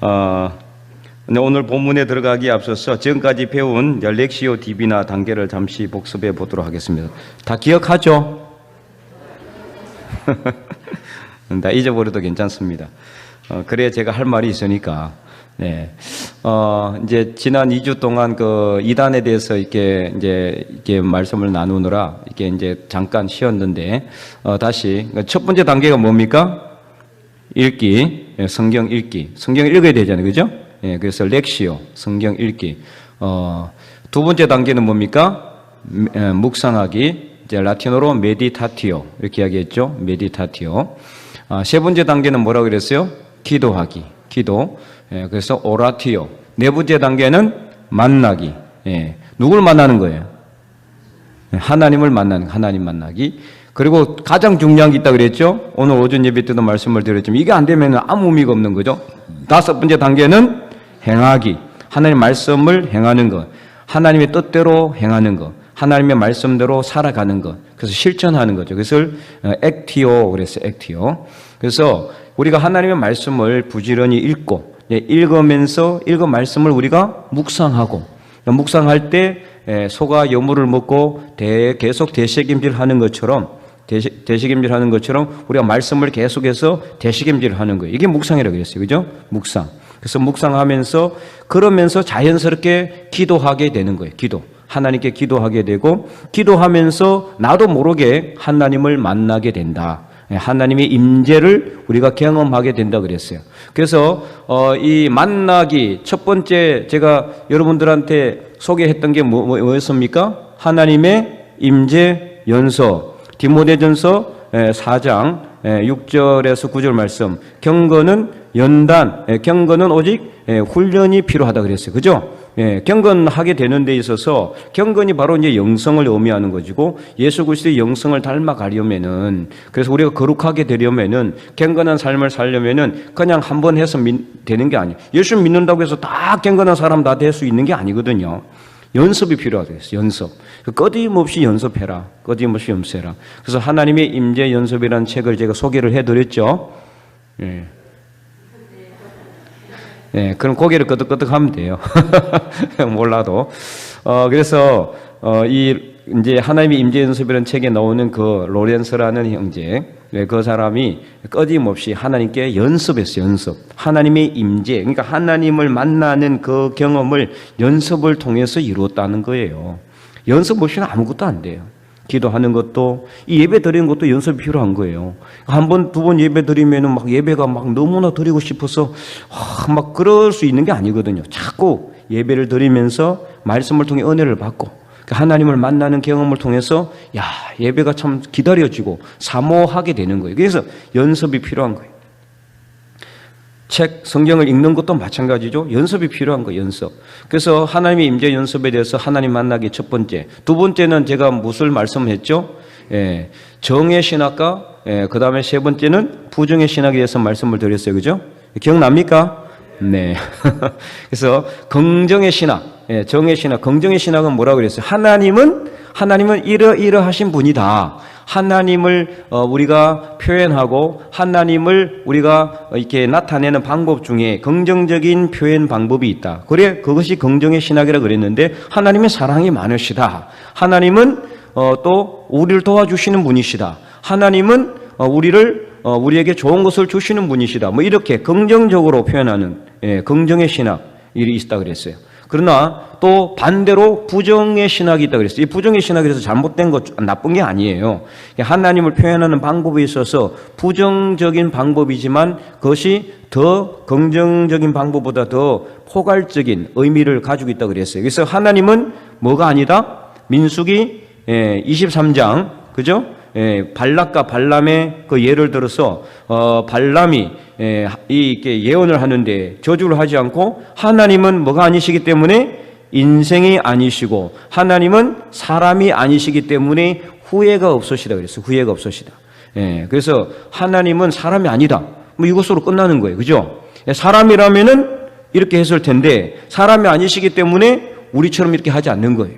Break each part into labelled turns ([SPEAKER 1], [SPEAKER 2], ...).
[SPEAKER 1] 오늘 본문에 들어가기에 앞서서 지금까지 배운 렉시오 디비나 단계를 잠시 복습해 보도록 하겠습니다. 다 기억하죠? 다 잊어버려도 괜찮습니다. 그래야 제가 할 말이 있으니까. 네. 이제 지난 2주 동안 그 이단에 대해서 이렇게 말씀을 나누느라 이제 잠깐 쉬었는데, 다시 첫 번째 단계가 뭡니까? 읽기, 성경 읽기. 성경을 읽어야 되잖아요. 그죠? 예, 그래서 렉시오, 성경 읽기. 두 번째 단계는 뭡니까? 묵상하기. 이제 라틴어로 메디타티오. 이렇게 이야기했죠. 메디타티오. 세 번째 단계는 뭐라고 그랬어요? 기도하기. 기도. 예, 그래서 오라티오. 네 번째 단계는 만나기. 예, 누굴 만나는 거예요? 하나님을 만나는, 하나님 만나기. 그리고 가장 중요한 게 있다고 그랬죠? 오늘 오전 예배 때도 말씀을 드렸지만 이게 안 되면 아무 의미가 없는 거죠. 다섯 번째 단계는 행하기. 하나님의 말씀을 행하는 것. 하나님의 뜻대로 행하는 것. 하나님의 말씀대로 살아가는 것. 그래서 실천하는 거죠. 그것을 액티오 그랬어요. 액티오. 그래서 우리가 하나님의 말씀을 부지런히 읽고 읽으면서 읽은 말씀을 우리가 묵상하고 묵상할 때 소가 여물을 먹고 계속 대식임질하는 것처럼 대식임질하는 것처럼 우리가 말씀을 계속해서 대식임질하는 거예요. 이게 묵상이라고 그랬어요. 그죠? 묵상. 그래서 묵상하면서 그러면서 자연스럽게 기도하게 되는 거예요. 기도. 하나님께 기도하게 되고 기도하면서 나도 모르게 하나님을 만나게 된다. 하나님의 임재를 우리가 경험하게 된다 그랬어요. 그래서 이 만나기 첫 번째 제가 여러분들한테 소개했던 게 뭐였습니까? 하나님의 임재 연서. 디모데전서 4장 6절에서 9절 말씀. 경건은 연단, 경건은 오직 훈련이 필요하다 그랬어요. 그죠? 경건하게 되는 데 있어서 경건이 바로 이제 영성을 의미하는 것이고 예수 그리스도의 영성을 닮아가려면은 그래서 우리가 거룩하게 되려면은 경건한 삶을 살려면은 그냥 한 번 해서 되는 게 아니에요. 예수 믿는다고 해서 다 경건한 사람 다 될 수 있는 게 아니거든요. 연습이 필요하다 했어요. 연습. 끊임없이 연습해라. 끊임없이 연습해라. 그래서 하나님의 임재 연습이라는 책을 제가 소개를 해드렸죠. 예. 네, 그럼 고개를 끄덕끄덕 하면 돼요. 몰라도. 그래서, 이제 하나님의 임재 연습이라는 책에 나오는 그 로렌스라는 형제, 그 사람이 끊임없이 하나님께 연습했어요, 연습. 하나님의 임재, 그러니까 하나님을 만나는 그 경험을 연습을 통해서 이루었다는 거예요. 연습 없이는 아무것도 안 돼요. 기도하는 것도, 이 예배 드리는 것도 연습이 필요한 거예요. 한 번, 두 번 예배 드리면은 막 예배가 막 너무나 드리고 싶어서, 막 그럴 수 있는 게 아니거든요. 자꾸 예배를 드리면서 말씀을 통해 은혜를 받고, 하나님을 만나는 경험을 통해서, 야, 예배가 참 기다려지고, 사모하게 되는 거예요. 그래서 연습이 필요한 거예요. 책, 성경을 읽는 것도 마찬가지죠. 연습이 필요한 거예요, 연습. 그래서 하나님의 임재 연습에 대해서 하나님 만나기 첫 번째. 두 번째는 제가 무엇을 말씀했죠? 정의 신학과, 그 다음에 세 번째는 부정의 신학에 대해서 말씀을 드렸어요. 그죠? 기억납니까? 네. 그래서 긍정의 신학, 정의 신학, 긍정의 신학은 뭐라고 그랬어요? 하나님은 이러하신 분이다. 하나님을 우리가 표현하고 하나님을 우리가 이렇게 나타내는 방법 중에 긍정적인 표현 방법이 있다. 그래, 그것이 긍정의 신학이라고 그랬는데 하나님의 사랑이 많으시다. 하나님은 또 우리를 도와주시는 분이시다. 하나님은 우리에게 좋은 것을 주시는 분이시다. 뭐 이렇게 긍정적으로 표현하는 긍정의 신학이 있다 그랬어요. 그러나 또 반대로 부정의 신학이 있다고 그랬어요. 이 부정의 신학이 그래서 잘못된 것, 나쁜 게 아니에요. 하나님을 표현하는 방법에 있어서 부정적인 방법이지만 그것이 더 긍정적인 방법보다 더 포괄적인 의미를 가지고 있다고 그랬어요. 그래서 하나님은 뭐가 아니다? 민수기 23장, 그죠? 발락과 발람의 그 예를 들어서 발람이 이렇게 예언을 하는데 저주를 하지 않고 하나님은 뭐가 아니시기 때문에 인생이 아니시고 하나님은 사람이 아니시기 때문에 후회가 없으시다 그랬어요. 후회가 없으시다. 그래서 하나님은 사람이 아니다. 뭐 이것으로 끝나는 거예요. 그죠? 사람이라면은 이렇게 했을 텐데 사람이 아니시기 때문에 우리처럼 이렇게 하지 않는 거예요.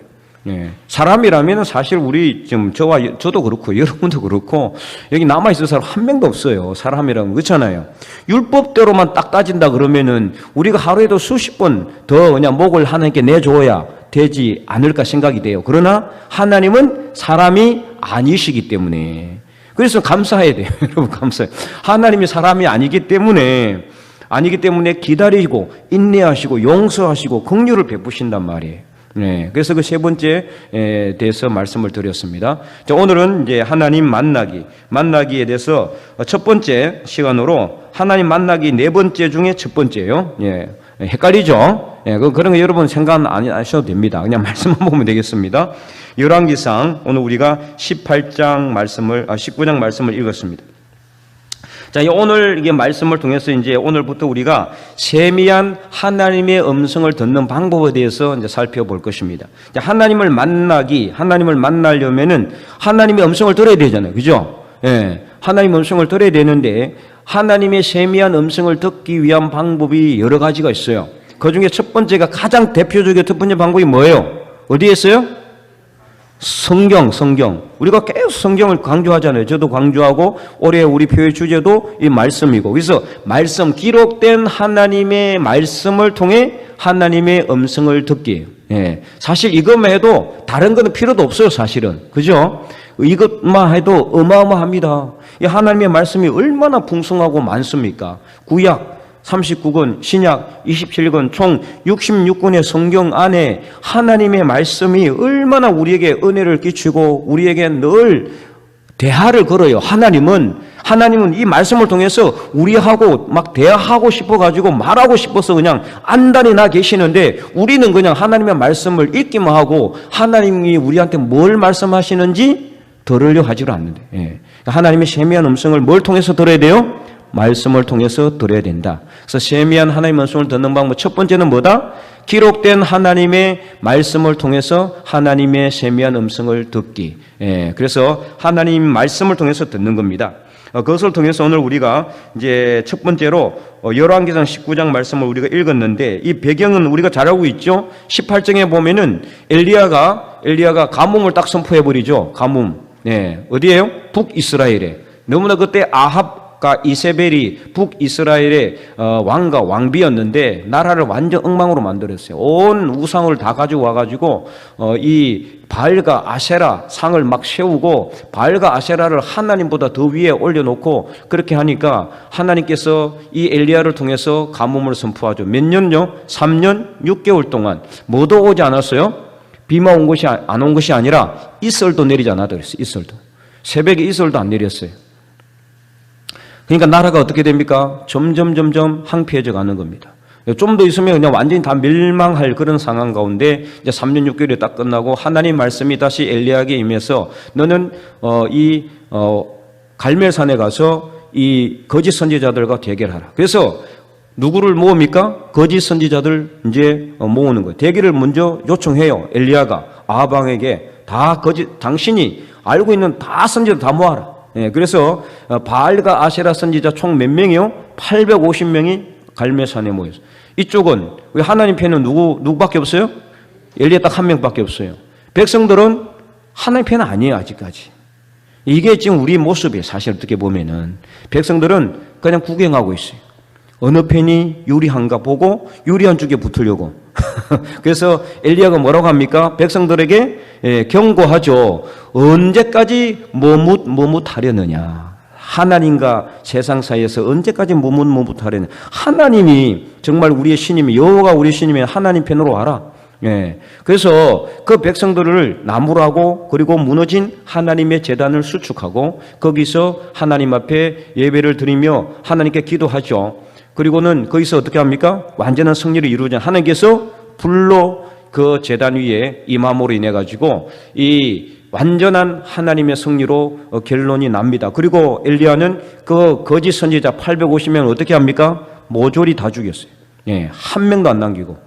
[SPEAKER 1] 사람이라면 사실 우리 지금 저도 그렇고 여러분도 그렇고 여기 남아있을 사람 한 명도 없어요. 사람이라면 그렇잖아요. 율법대로만 딱 따진다 그러면은 우리가 하루에도 수십 번 더 그냥 목을 하나님께 내줘야 되지 않을까 생각이 돼요. 그러나 하나님은 사람이 아니시기 때문에 그래서 감사해야 돼요. 여러분 감사해요. 하나님이 사람이 아니기 때문에 기다리고 인내하시고 용서하시고 긍휼을 베푸신단 말이에요. 그래서 그 세 번째에 대해서 말씀을 드렸습니다. 자, 오늘은 이제 하나님 만나기에 대해서 첫 번째 시간으로 하나님 만나기 네 번째 중에 첫 번째예요. 헷갈리죠? 그런 거 여러분 생각 안 하셔도 됩니다. 그냥 말씀만 보면 되겠습니다. 열왕기상 오늘 우리가 19장 말씀을 읽었습니다. 자, 오늘 이게 말씀을 통해서 이제 오늘부터 우리가 세미한 하나님의 음성을 듣는 방법에 대해서 이제 살펴볼 것입니다. 하나님을 만나려면은 하나님의 음성을 들어야 되잖아요. 그죠? 하나님의 음성을 들어야 되는데 하나님의 세미한 음성을 듣기 위한 방법이 여러 가지가 있어요. 그 중에 첫 번째가 가장 대표적인 첫 번째 방법이 뭐예요? 어디에 있어요? 성경. 우리가 계속 성경을 강조하잖아요. 저도 강조하고 올해 우리 표의 주제도 이 말씀이고. 그래서 기록된 하나님의 말씀을 통해 하나님의 음성을 듣기. 사실 이것만 해도 다른 거는 필요도 없어요, 사실은. 그죠? 이것만 해도 어마어마합니다. 이 하나님의 말씀이 얼마나 풍성하고 많습니까? 구약 39권, 신약 27권, 총 66권의 성경 안에 하나님의 말씀이 얼마나 우리에게 은혜를 끼치고 우리에게 늘 대화를 걸어요. 하나님은 이 말씀을 통해서 우리하고 막 대화하고 싶어가지고 말하고 싶어서 그냥 안달이 나 계시는데 우리는 그냥 하나님의 말씀을 읽기만 하고 하나님이 우리한테 뭘 말씀하시는지 들으려 하지를 않는데 하나님의 세미한 음성을 뭘 통해서 들어야 돼요? 말씀을 통해서 들어야 된다. 그래서 세미한 하나님의 음성을 듣는 방법 첫 번째는 뭐다? 기록된 하나님의 말씀을 통해서 하나님의 세미한 음성을 듣기. 그래서 하나님 말씀을 통해서 듣는 겁니다. 그것을 통해서 오늘 우리가 이제 첫 번째로 열왕기상 19장 말씀을 우리가 읽었는데 이 배경은 우리가 잘 알고 있죠. 18장에 보면은 엘리야가 가뭄을 딱 선포해 버리죠. 가뭄. 어디예요? 북이스라엘에. 너무나 그때 아합 이세벨이 북이스라엘의 왕과 왕비였는데 나라를 완전 엉망으로 만들었어요. 온 우상을 다 가지고 와가지고 이 바알과 아세라 상을 막 세우고 바알과 아세라를 하나님보다 더 위에 올려놓고 그렇게 하니까 하나님께서 이 엘리야를 통해서 가뭄을 선포하죠. 몇 년요? 3년 6개월 동안 뭐도 오지 않았어요. 비만 온 것이 안 온 것이 아니라 이슬도 내리지 않았다 그랬어요. 이슬도. 새벽에 이슬도 안 내렸어요. 그러니까 나라가 어떻게 됩니까? 점점 황폐해져 가는 겁니다. 좀 더 있으면 그냥 완전히 다 멸망할 그런 상황 가운데 이제 3년 6개월이 딱 끝나고 하나님 말씀이 다시 엘리야에게 임해서 너는 갈멜산에 가서 이 거짓 선지자들과 대결하라. 그래서 누구를 모읍니까? 거짓 선지자들 이제 모으는 거예요. 대결을 먼저 요청해요. 엘리야가 아합왕에게 다 당신이 알고 있는 다 선지자들 다 모아라. 그래서 바알과 아세라 선지자 총 몇 명이요? 850명이 갈멜산에 모였어요. 이쪽은 하나님 편은 누구밖에 없어요? 엘리야 딱 한 명밖에 없어요. 백성들은 하나님 편은 아니에요, 아직까지. 이게 지금 우리 모습이에요. 사실 어떻게 보면은 백성들은 그냥 구경하고 있어요. 어느 편이 유리한가 보고 유리한 쪽에 붙으려고. 그래서 엘리야가 뭐라고 합니까? 백성들에게 경고하죠. 언제까지 머뭇하려느냐. 하나님과 세상 사이에서 언제까지 머뭇하려느냐. 하나님이 정말 우리의 신임이 여호와가 우리의 신임이 하나님 편으로 와라. 그래서 그 백성들을 나무라고 그리고 무너진 하나님의 제단을 수축하고 거기서 하나님 앞에 예배를 드리며 하나님께 기도하죠. 그리고는 거기서 어떻게 합니까? 완전한 승리를 이루자 하나님께서 불로 그 제단 위에 임함으로 인해 가지고 이 완전한 하나님의 승리로 결론이 납니다. 그리고 엘리야는 그 거짓 선지자 850명을 어떻게 합니까? 모조리 다 죽였어요. 한 명도 안 남기고.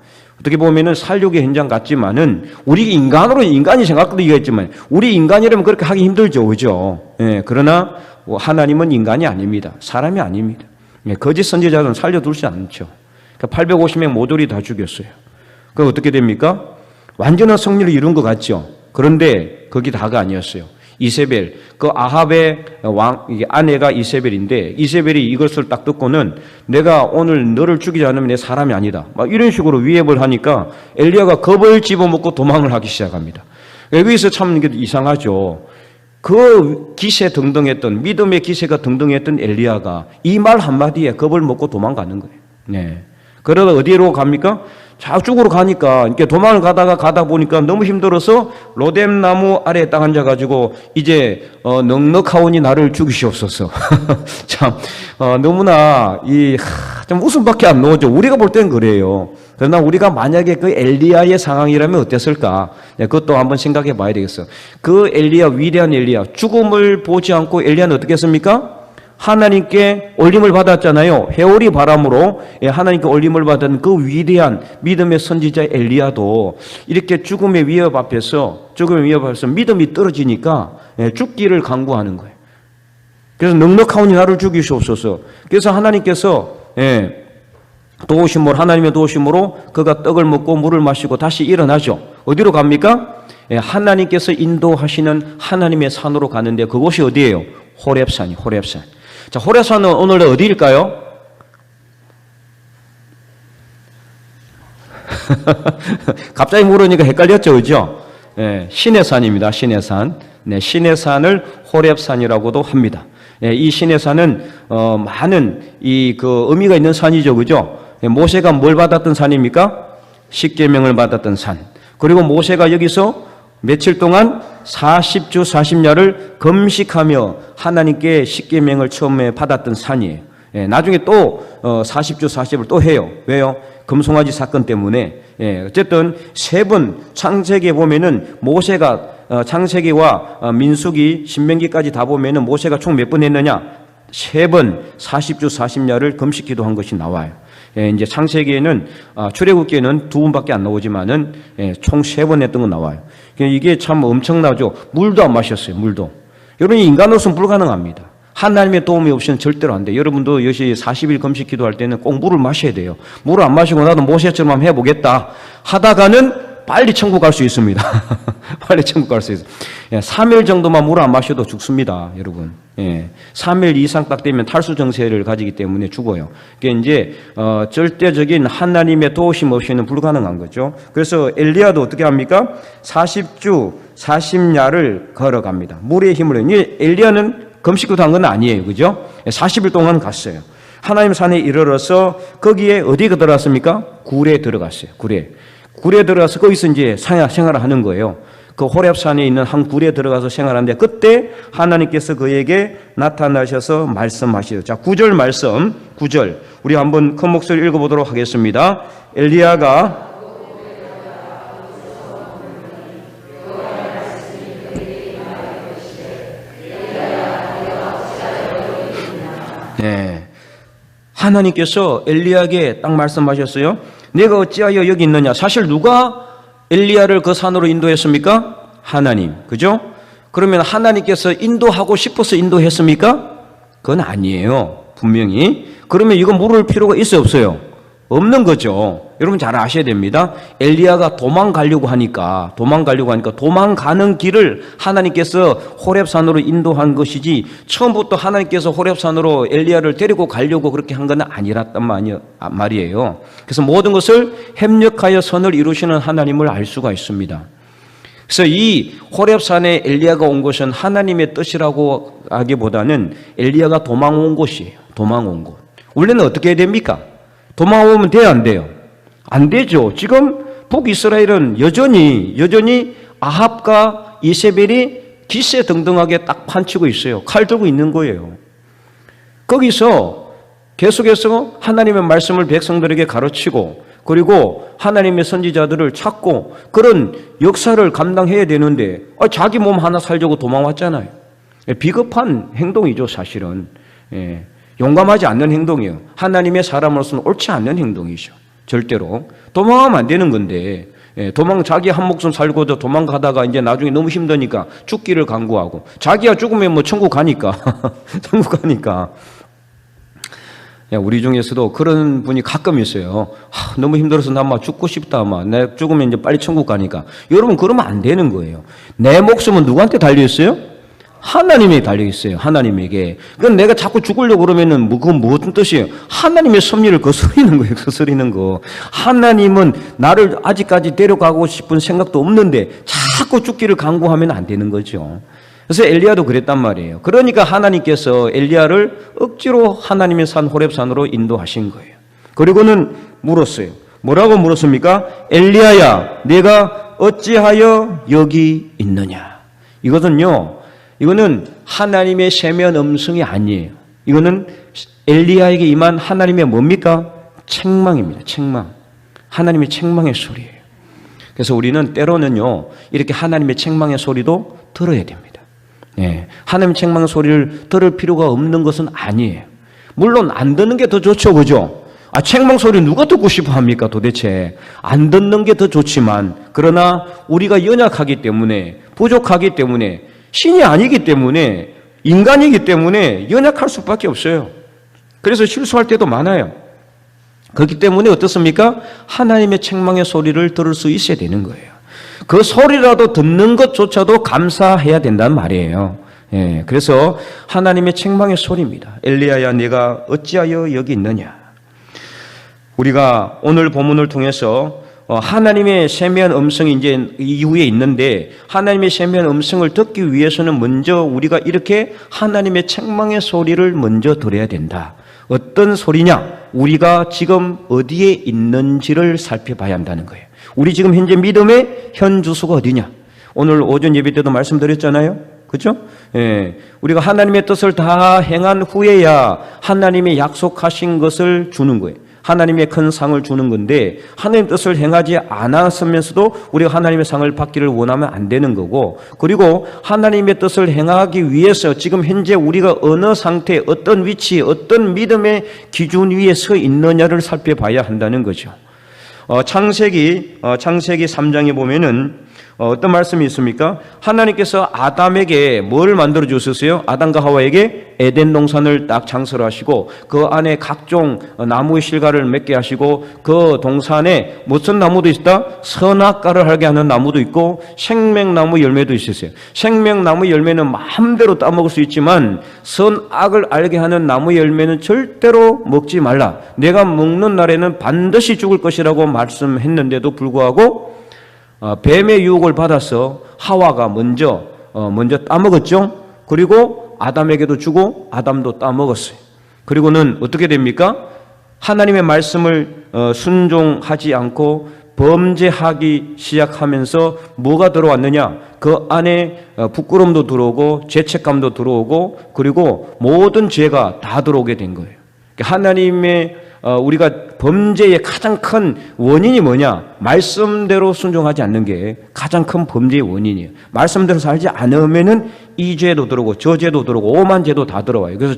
[SPEAKER 1] 어떻게 보면은 살육의 현장 같지만은 우리 인간이 생각도 이해했지만 우리 인간이라면 그렇게 하기 힘들죠, 그죠? 그러나 하나님은 인간이 아닙니다. 사람이 아닙니다. 거짓 선지자는 살려두지 않죠. 그러니까 850명 모조리 다 죽였어요. 그 어떻게 됩니까? 완전한 승리를 이룬 것 같죠. 그런데 그게 다가 아니었어요. 이세벨, 그 아합의 이게 아내가 이세벨인데, 이세벨이 이것을 딱 듣고는 내가 오늘 너를 죽이지 않으면 내 사람이 아니다, 막 이런 식으로 위협을 하니까 엘리야가 겁을 집어먹고 도망을 하기 시작합니다. 여기서 참 이게 이상하죠. 그 기세 등등했던, 믿음의 기세가 등등했던 엘리야가 이 말 한마디에 겁을 먹고 도망가는 거예요. 네. 그러다 어디로 갑니까? 좌쪽으로 가니까, 이렇게 도망을 가다 보니까 너무 힘들어서 로뎀 나무 아래에 딱 앉아가지고, 이제, 넉넉하오니 나를 죽이시옵소서. 참, 너무나, 좀 웃음밖에 안 나오죠. 우리가 볼 땐 그래요. 그러나 우리가 만약에 그 엘리야의 상황이라면 어땠을까? 네, 그것도 한번 생각해 봐야 되겠어. 그 엘리야, 위대한 엘리야, 죽음을 보지 않고 엘리야는 어떻게 했습니까? 하나님께 올림을 받았잖아요. 회오리 바람으로 하나님께 올림을 받은 그 위대한 믿음의 선지자 엘리야도 이렇게 죽음의 위협 앞에서 믿음이 떨어지니까 죽기를 간구하는 거예요. 그래서 넉넉하오니 나를 죽이시옵소서. 그래서 하나님께서 하나님의 도우심으로 그가 떡을 먹고 물을 마시고 다시 일어나죠. 어디로 갑니까? 하나님께서 인도하시는 하나님의 산으로 가는데, 그곳이 어디예요? 호렙산. 자, 호렙산은 오늘 어디일까요? 갑자기 물으니까 헷갈렸죠, 그죠? 시내산입니다. 시내산. 네, 시내산을 호렙산이라고도 합니다. 이 시내산은 많은 의미가 있는 산이죠, 그죠? 모세가 뭘 받았던 산입니까? 십계명을 받았던 산. 그리고 모세가 여기서 며칠 동안 40주 40야를 금식하며 하나님께 십계명을 처음에 받았던 산이에요. 나중에 또 40주 40을 또 해요. 왜요? 금송아지 사건 때문에. 어쨌든 세 번 창세기에 보면은 모세가 창세기와 민수기, 신명기까지 다 보면은 모세가 총 몇 번 했느냐? 세 번 40주 40야를 금식 기도한 것이 나와요. 이제 창세기에는 출애굽기에는 2번밖에 안 나오지만은 총 3번 했던 건 나와요. 이게 참 엄청나죠. 물도 안 마셨어요. 물도. 여러분이 인간으로서는 불가능합니다. 하나님의 도움이 없이는 절대로 안 돼요. 여러분도 역시 40일 금식 기도할 때는 꼭 물을 마셔야 돼요. 물을 안 마시고 나도 모세처럼 한번 해보겠다 하다가는 빨리 천국 갈 수 있습니다. 빨리 천국 갈 수 있어요. 3일 정도만 물을 안 마셔도 죽습니다, 여러분. 3일 이상 딱 되면 탈수 증세를 가지기 때문에 죽어요. 그게 이제 절대적인 하나님의 도우심 없이는 불가능한 거죠. 그래서 엘리야도 어떻게 합니까? 40주 40야를 걸어갑니다. 물의 힘으로. 엘리야는 금식도 한 건 아니에요, 그죠? 40일 동안 갔어요. 하나님 산에 이르러서 거기에 어디에 들어갔습니까? 굴에 들어갔어요. 굴에 들어가서 거기서 이제 생활을 하는 거예요. 그 호렙산에 있는 한 굴에 들어가서 생활하는데, 그때 하나님께서 그에게 나타나셔서 말씀하시죠. 자, 9절 말씀, 9절. 우리 한번 큰 목소리 읽어보도록 하겠습니다. 엘리야가 하나님께서 엘리야에게 딱 말씀하셨어요. 내가 어찌하여 여기 있느냐? 사실 누가 엘리야를 그 산으로 인도했습니까? 하나님. 그죠? 그러면 하나님께서 인도하고 싶어서 인도했습니까? 그건 아니에요. 분명히. 그러면 이거 물을 필요가 있어요, 없어요? 없는 거죠. 여러분 잘 아셔야 됩니다. 엘리야가 도망가려고 하니까 도망가는 길을 하나님께서 호렙산으로 인도한 것이지, 처음부터 하나님께서 호렙산으로 엘리야를 데리고 가려고 그렇게 한 건 아니랐단 말이에요. 그래서 모든 것을 협력하여 선을 이루시는 하나님을 알 수가 있습니다. 그래서 이 호렙산에 엘리야가 온 것은 하나님의 뜻이라고 하기보다는 엘리야가 도망온 곳이에요. 도망온 곳. 원래는 어떻게 해야 됩니까? 도망오면 돼요, 안 돼요? 안 되죠. 지금 북이스라엘은 여전히 아합과 이세벨이 기세등등하게 딱 판치고 있어요. 칼 들고 있는 거예요. 거기서 계속해서 하나님의 말씀을 백성들에게 가르치고, 그리고 하나님의 선지자들을 찾고, 그런 역사를 감당해야 되는데 자기 몸 하나 살려고 도망왔잖아요. 비겁한 행동이죠, 사실은. 용감하지 않는 행동이에요. 하나님의 사람으로서는 옳지 않는 행동이죠. 절대로. 도망하면 안 되는 건데, 자기 한 목숨 살고도 도망가다가 이제 나중에 너무 힘드니까 죽기를 간구하고, 자기가 죽으면 뭐 천국 가니까. 천국 가니까. 우리 중에서도 그런 분이 가끔 있어요. 너무 힘들어서 나 막 죽고 싶다. 내 죽으면 이제 빨리 천국 가니까. 여러분, 그러면 안 되는 거예요. 내 목숨은 누구한테 달려있어요? 하나님에 달려있어요. 하나님에게. 그건 내가 자꾸 죽으려고 그러면은 그건 무슨 뜻이에요? 하나님의 섭리를 거스리는 거예요. 거스리는 거. 하나님은 나를 아직까지 데려가고 싶은 생각도 없는데 자꾸 죽기를 강구하면 안 되는 거죠. 그래서 엘리야도 그랬단 말이에요. 그러니까 하나님께서 엘리야를 억지로 하나님의 산 호렙산으로 인도하신 거예요. 그리고는 물었어요. 뭐라고 물었습니까? 엘리야야, 내가 어찌하여 여기 있느냐? 이거는 하나님의 세미한 음성이 아니에요. 이거는 엘리야에게 임한 하나님의 뭡니까? 책망입니다. 책망. 하나님의 책망의 소리예요. 그래서 우리는 때로는요, 이렇게 하나님의 책망의 소리도 들어야 됩니다. 하나님의 책망 소리를 들을 필요가 없는 것은 아니에요. 물론 안 듣는 게 더 좋죠, 그죠? 책망 소리 누가 듣고 싶어 합니까, 도대체? 안 듣는 게 더 좋지만, 그러나 우리가 연약하기 때문에, 부족하기 때문에, 신이 아니기 때문에, 인간이기 때문에 연약할 수밖에 없어요. 그래서 실수할 때도 많아요. 그렇기 때문에 어떻습니까? 하나님의 책망의 소리를 들을 수 있어야 되는 거예요. 그 소리라도 듣는 것조차도 감사해야 된다는 말이에요. 그래서 하나님의 책망의 소리입니다. 엘리야야, 내가 어찌하여 여기 있느냐? 우리가 오늘 본문을 통해서 하나님의 세미한 음성이 이제 이후에 있는데, 하나님의 세미한 음성을 듣기 위해서는 먼저 우리가 이렇게 하나님의 책망의 소리를 먼저 들어야 된다. 어떤 소리냐? 우리가 지금 어디에 있는지를 살펴봐야 한다는 거예요. 우리 지금 현재 믿음의 현 주소가 어디냐? 오늘 오전 예배 때도 말씀드렸잖아요. 그렇죠? 우리가 하나님의 뜻을 다 행한 후에야 하나님의 약속하신 것을 주는 거예요. 하나님의 큰 상을 주는 건데, 하나님의 뜻을 행하지 않았으면서도 우리가 하나님의 상을 받기를 원하면 안 되는 거고, 그리고 하나님의 뜻을 행하기 위해서 지금 현재 우리가 어느 상태, 어떤 위치, 어떤 믿음의 기준 위에 서 있느냐를 살펴봐야 한다는 거죠. 창세기 3장에 보면은 어떤 말씀이 있습니까? 하나님께서 아담에게 뭘 만들어 주셨어요? 아담과 하와에게 에덴 동산을 딱 창설을 하시고, 그 안에 각종 나무의 실과를 맺게 하시고, 그 동산에 무슨 나무도 있다? 선악과를 알게 하는 나무도 있고, 생명나무 열매도 있었어요. 생명나무 열매는 마음대로 따먹을 수 있지만 선악을 알게 하는 나무 열매는 절대로 먹지 말라. 내가 먹는 날에는 반드시 죽을 것이라고 말씀했는데도 불구하고 뱀의 유혹을 받아서 하와가 먼저 따먹었죠. 그리고 아담에게도 주고 아담도 따먹었어요. 그리고는 어떻게 됩니까? 하나님의 말씀을 순종하지 않고 범죄하기 시작하면서 뭐가 들어왔느냐? 그 안에 부끄러움도 들어오고 죄책감도 들어오고, 그리고 모든 죄가 다 들어오게 된 거예요. 하나님의 우리가 범죄의 가장 큰 원인이 뭐냐? 말씀대로 순종하지 않는 게 가장 큰 범죄의 원인이에요. 말씀대로 살지 않으면은 이 죄도 들어오고 저 죄도 들어오고 오만 죄도 다 들어와요. 그래서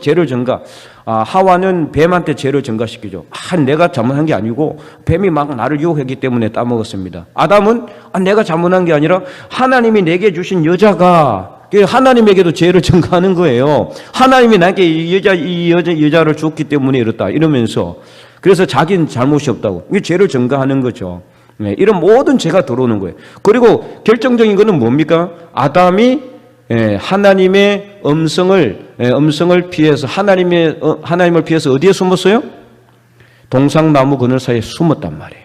[SPEAKER 1] 죄를 전가. 하와는 뱀한테 죄를 전가시키죠. 내가 잘못한 게 아니고 뱀이 막 나를 유혹했기 때문에 따먹었습니다. 아담은 내가 잘못한 게 아니라 하나님이 내게 주신 여자가, 하나님에게도 죄를 전가하는 거예요. 하나님이 나에게 이 여자를 줬기 때문에 이렇다 이러면서, 그래서 자기는 잘못이 없다고 이 죄를 전가하는 거죠. 이런 모든 죄가 들어오는 거예요. 그리고 결정적인 것은 뭡니까? 아담이 하나님의 음성을 피해서 하나님을 피해서 어디에 숨었어요? 동상나무 그늘 사이에 숨었단 말이에요.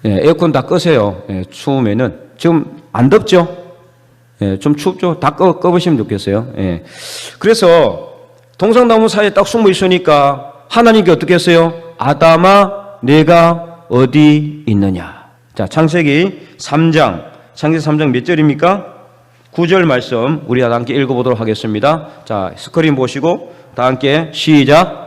[SPEAKER 1] 에어컨 다 끄세요. 추우면은. 지금 안 덥죠? 좀 춥죠? 다 꺼보시면 좋겠어요. 그래서 동상나무 사이에 딱 숨어 있으니까 하나님께 어떻게 했어요? 아담아, 내가 어디 있느냐? 자, 창세기 3장 몇 절입니까? 9절 말씀 우리 다 함께 읽어보도록 하겠습니다. 자, 스크린 보시고 다 함께 시작.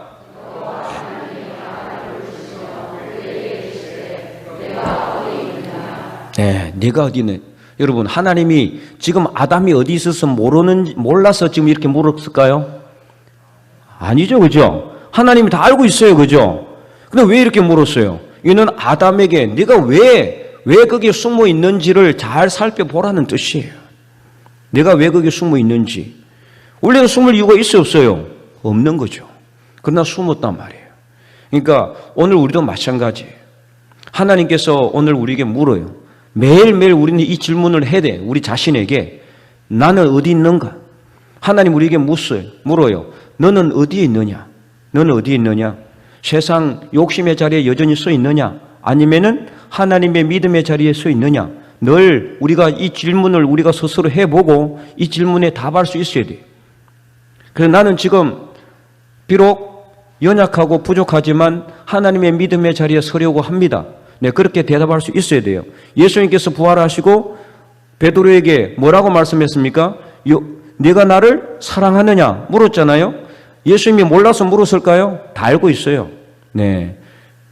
[SPEAKER 1] 네가 어디 있느냐? 여러분, 하나님이 지금 아담이 어디 있어서 몰라서 지금 이렇게 물었을까요? 아니죠, 그죠? 하나님이 다 알고 있어요, 그죠? 근데 왜 이렇게 물었어요? 이는 아담에게 네가 왜 거기에 숨어 있는지를 잘 살펴보라는 뜻이에요. 내가 왜 거기에 숨어 있는지. 원래는 숨을 이유가 있어요, 없어요? 없는 거죠. 그러나 숨었단 말이에요. 그러니까 오늘 우리도 마찬가지예요. 하나님께서 오늘 우리에게 물어요. 매일매일 우리는 이 질문을 해야 돼. 우리 자신에게 나는 어디 있는가? 하나님 우리에게 물어요. 너는 어디에 있느냐? 너는 어디에 있느냐? 세상 욕심의 자리에 여전히 서 있느냐? 아니면은 하나님의 믿음의 자리에 서 있느냐? 늘 우리가 이 질문을 우리가 스스로 해보고 이 질문에 답할 수 있어야 돼요. 그래서 나는 지금 비록 연약하고 부족하지만 하나님의 믿음의 자리에 서려고 합니다. 네, 그렇게 대답할 수 있어야 돼요. 예수님께서 부활하시고 베드로에게 뭐라고 말씀했습니까? 네가 나를 사랑하느냐 물었잖아요. 예수님이 몰라서 물었을까요? 다 알고 있어요. 네,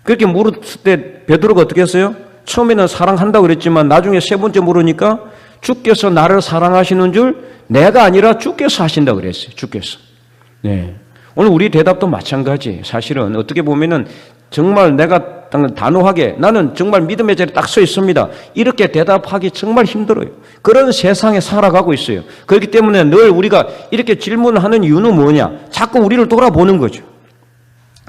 [SPEAKER 1] 그렇게 물었을 때 베드로가 어떻게 했어요? 처음에는 사랑한다고 그랬지만 나중에 세 번째 물으니까 주께서 나를 사랑하시는 줄 내가 아니라 주께서 하신다고 그랬어요. 주께서. 네, 오늘 우리 대답도 마찬가지. 사실은 어떻게 보면은 정말 내가 단호하게 나는 정말 믿음의 자리에 딱 서 있습니다. 이렇게 대답하기 정말 힘들어요. 그런 세상에 살아가고 있어요. 그렇기 때문에 늘 우리가 이렇게 질문을 하는 이유는 뭐냐? 자꾸 우리를 돌아보는 거죠.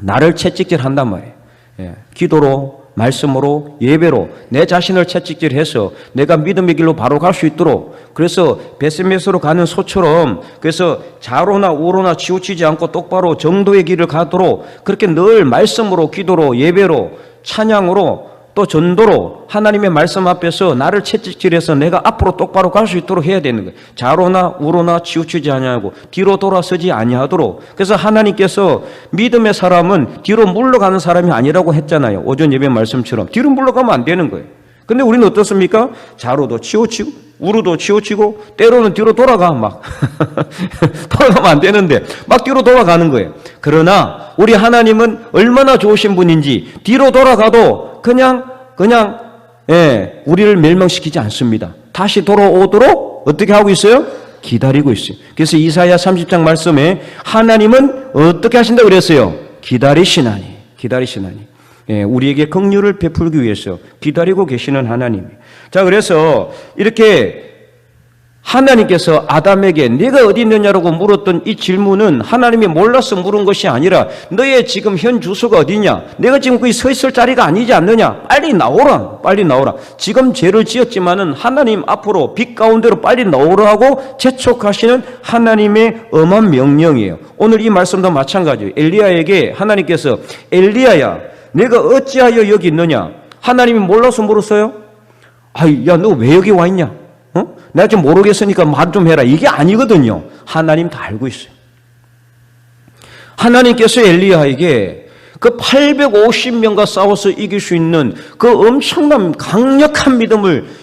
[SPEAKER 1] 나를 채찍질한단 말이에요. 예, 기도로, 말씀으로, 예배로 내 자신을 채찍질해서 내가 믿음의 길로 바로 갈 수 있도록, 그래서 베스메스로 가는 소처럼 그래서 좌로나 우로나 치우치지 않고 똑바로 정도의 길을 가도록 그렇게 늘 말씀으로, 기도로, 예배로, 찬양으로, 또 전도로 하나님의 말씀 앞에서 나를 채찍질해서 내가 앞으로 똑바로 갈 수 있도록 해야 되는 거예요. 좌로나 우로나 치우치지 아니하고 뒤로 돌아서지 아니하도록. 그래서 하나님께서 믿음의 사람은 뒤로 물러가는 사람이 아니라고 했잖아요. 오전 예배 말씀처럼 뒤로 물러가면 안 되는 거예요. 근데 우리는 어떻습니까? 좌로도 치우치고 우로도 치우치고 때로는 뒤로 돌아가 막 돌아가면 안 되는데 막 뒤로 돌아가는 거예요. 그러나 우리 하나님은 얼마나 좋으신 분인지 뒤로 돌아가도 그냥 우리를 멸망시키지 않습니다. 다시 돌아오도록 어떻게 하고 있어요? 기다리고 있어요. 그래서 이사야 30장 말씀에 하나님은 어떻게 하신다고 그랬어요? 기다리시나니. 우리에게 긍휼을 베풀기 위해서 기다리고 계시는 하나님. 자, 그래서 이렇게 하나님께서 아담에게 네가 어디 있느냐라고 물었던 이 질문은 하나님이 몰라서 물은 것이 아니라 너의 지금 현 주소가 어디냐? 내가 지금 거기 서 있을 자리가 아니지 않느냐? 빨리 나오라. 지금 죄를 지었지만은 하나님 앞으로 빛 가운데로 빨리 나오라고 재촉하시는 하나님의 엄한 명령이에요. 오늘 이 말씀도 마찬가지예요. 엘리야에게 하나님께서 엘리야야 내가 어찌하여 여기 있느냐? 하나님이 몰라서 물었어요? 야, 너 왜 여기 와 있냐? 내가 좀 모르겠으니까 말 좀 해라. 이게 아니거든요. 하나님 다 알고 있어요. 하나님께서 엘리야에게 그 850명과 싸워서 이길 수 있는 그 엄청난 강력한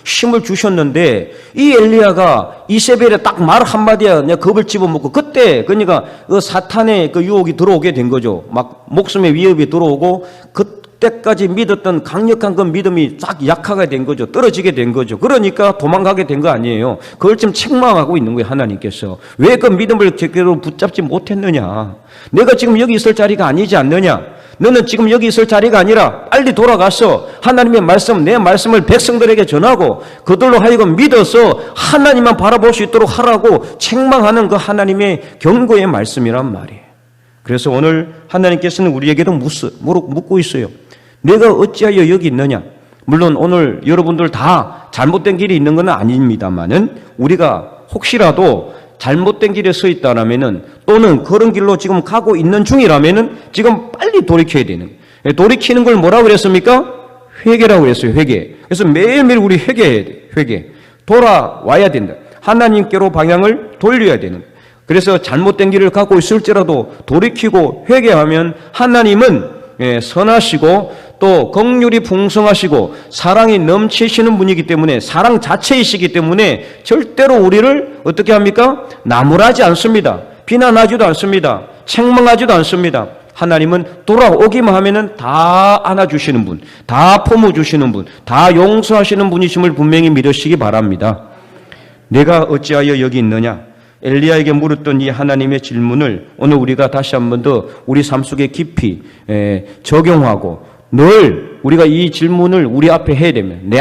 [SPEAKER 1] 힘을 주셨는데 이 엘리야가 이세벨에 딱 말 한마디에 그냥 겁을 집어먹고 그때 그러니까 그 사탄의 그 유혹이 들어오게 된 거죠. 막 목숨의 위협이 들어오고 그때까지 믿었던 강력한 그 믿음이 싹 약하게 된 거죠. 떨어지게 된 거죠. 그러니까 도망가게 된 거 아니에요. 그걸 지금 책망하고 있는 거예요. 하나님께서. 왜 그 믿음을 제대로 붙잡지 못했느냐? 내가 지금 여기 있을 자리가 아니지 않느냐? 너는 지금 여기 있을 자리가 아니라 빨리 돌아가서 하나님의 말씀, 내 말씀을 백성들에게 전하고 그들로 하여금 믿어서 하나님만 바라볼 수 있도록 하라고 책망하는 그 하나님의 경고의 말씀이란 말이에요. 그래서 오늘 하나님께서는 우리에게도 묻고 있어요. 내가 어찌하여 여기 있느냐? 물론 오늘 여러분들 다 잘못된 길이 있는 건 아닙니다만은 우리가 혹시라도 잘못된 길에 서 있다라면은 또는 그런 길로 지금 가고 있는 중이라면은 지금 빨리 돌이켜야 되는 거예요. 돌이키는 걸 뭐라고 그랬습니까? 회개라고 했어요. 회개. 그래서 매일매일 우리 회개해야 돼. 회개. 돌아와야 된다. 하나님께로 방향을 돌려야 되는 거예요. 그래서 잘못된 길을 가고 있을지라도 돌이키고 회개하면 하나님은 선하시고 또 긍휼이 풍성하시고 사랑이 넘치시는 분이기 때문에 사랑 자체이시기 때문에 절대로 우리를 어떻게 합니까? 나무라지 않습니다. 비난하지도 않습니다. 책망하지도 않습니다. 하나님은 돌아오기만 하면은 다 안아주시는 분, 다 품어주시는 분, 다 용서하시는 분이심을 분명히 믿으시기 바랍니다. 내가 어찌하여 여기 있느냐? 엘리야에게 물었던 이 하나님의 질문을 오늘 우리가 다시 한 번 더 우리 삶 속에 깊이 적용하고 늘 우리가 이 질문을 우리 앞에 해야 되면 내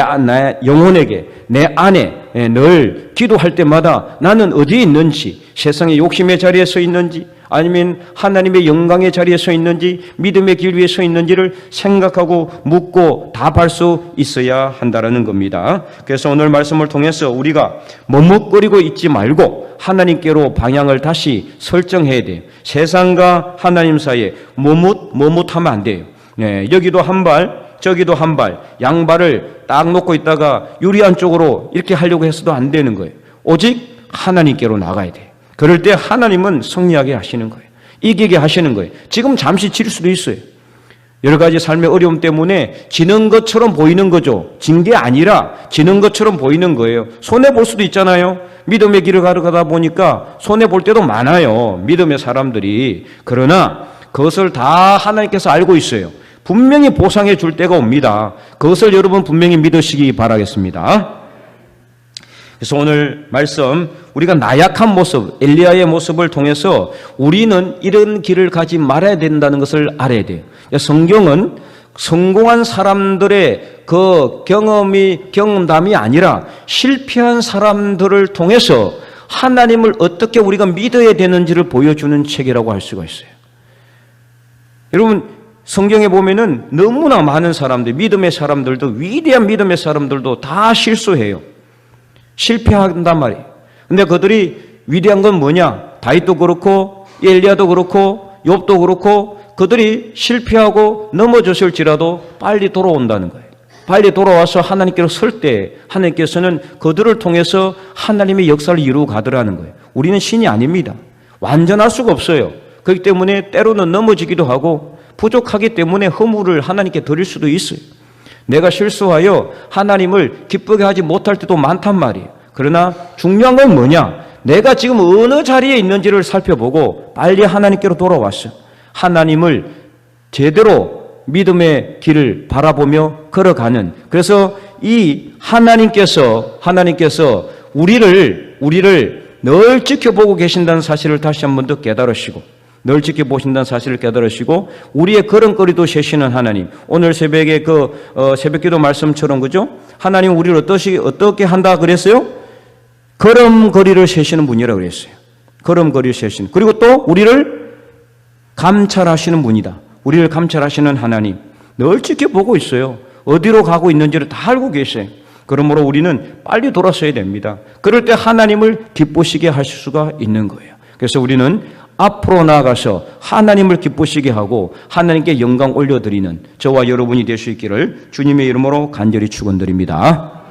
[SPEAKER 1] 영혼에게 내 안에 늘 기도할 때마다 나는 어디에 있는지 세상의 욕심의 자리에 서 있는지 아니면 하나님의 영광의 자리에 서 있는지 믿음의 길 위에 서 있는지를 생각하고 묻고 답할 수 있어야 한다는 겁니다. 그래서 오늘 말씀을 통해서 우리가 머뭇거리고 있지 말고 하나님께로 방향을 다시 설정해야 돼요. 세상과 하나님 사이에 머뭇하면 안 돼요. 네, 여기도 한 발, 저기도 한 발, 양발을 딱 놓고 있다가 유리안 쪽으로 이렇게 하려고 해서도 안 되는 거예요. 오직 하나님께로 나가야 돼요. 그럴 때 하나님은 승리하게 하시는 거예요. 이기게 하시는 거예요. 지금 잠시 질 수도 있어요. 여러 가지 삶의 어려움 때문에 지는 것처럼 보이는 거죠. 진 게 아니라 지는 것처럼 보이는 거예요. 손해볼 수도 있잖아요. 믿음의 길을 가다 보니까 손해볼 때도 많아요. 믿음의 사람들이. 그러나 그것을 다 하나님께서 알고 있어요. 분명히 보상해 줄 때가 옵니다. 그것을 여러분 분명히 믿으시기 바라겠습니다. 그래서 오늘 말씀 우리가 나약한 모습, 엘리야의 모습을 통해서 우리는 이런 길을 가지 말아야 된다는 것을 알아야 돼요. 성경은 성공한 사람들의 그 경험담이 아니라 실패한 사람들을 통해서 하나님을 어떻게 우리가 믿어야 되는지를 보여주는 책이라고 할 수가 있어요. 여러분 성경에 보면은 너무나 많은 사람들, 믿음의 사람들도, 위대한 믿음의 사람들도 다 실수해요. 실패한단 말이에요. 근데 그들이 위대한 건 뭐냐? 다윗도 그렇고 엘리야도 그렇고 욥도 그렇고 그들이 실패하고 넘어졌을지라도 빨리 돌아온다는 거예요. 빨리 돌아와서 하나님께로 설 때 하나님께서는 그들을 통해서 하나님의 역사를 이루어 가더라는 거예요. 우리는 신이 아닙니다. 완전할 수가 없어요. 그렇기 때문에 때로는 넘어지기도 하고 부족하기 때문에 허물을 하나님께 드릴 수도 있어요. 내가 실수하여 하나님을 기쁘게 하지 못할 때도 많단 말이에요. 그러나 중요한 건 뭐냐? 내가 지금 어느 자리에 있는지를 살펴보고 빨리 하나님께로 돌아왔어요. 하나님을 제대로 믿음의 길을 바라보며 걸어가는, 그래서 이 하나님께서 우리를 늘 지켜보고 계신다는 사실을 다시 한 번 더 깨달으시고, 늘 지켜보신다는 사실을 깨달으시고 우리의 걸음걸이도 세시는 하나님, 오늘 새벽에 새벽기도 말씀처럼 그죠? 하나님 우리를 어떻게 한다 그랬어요? 걸음걸이를 세시는 분이라고 그랬어요. 걸음걸이를 세시는, 그리고 또 우리를 감찰하시는 분이다. 우리를 감찰하시는 하나님 늘 지켜보고 있어요. 어디로 가고 있는지를 다 알고 계세요. 그러므로 우리는 빨리 돌아서야 됩니다. 그럴 때 하나님을 기쁘시게 하실 수가 있는 거예요. 그래서 우리는 앞으로 나아가서 하나님을 기쁘시게 하고 하나님께 영광 올려드리는 저와 여러분이 될 수 있기를 주님의 이름으로 간절히 축원드립니다.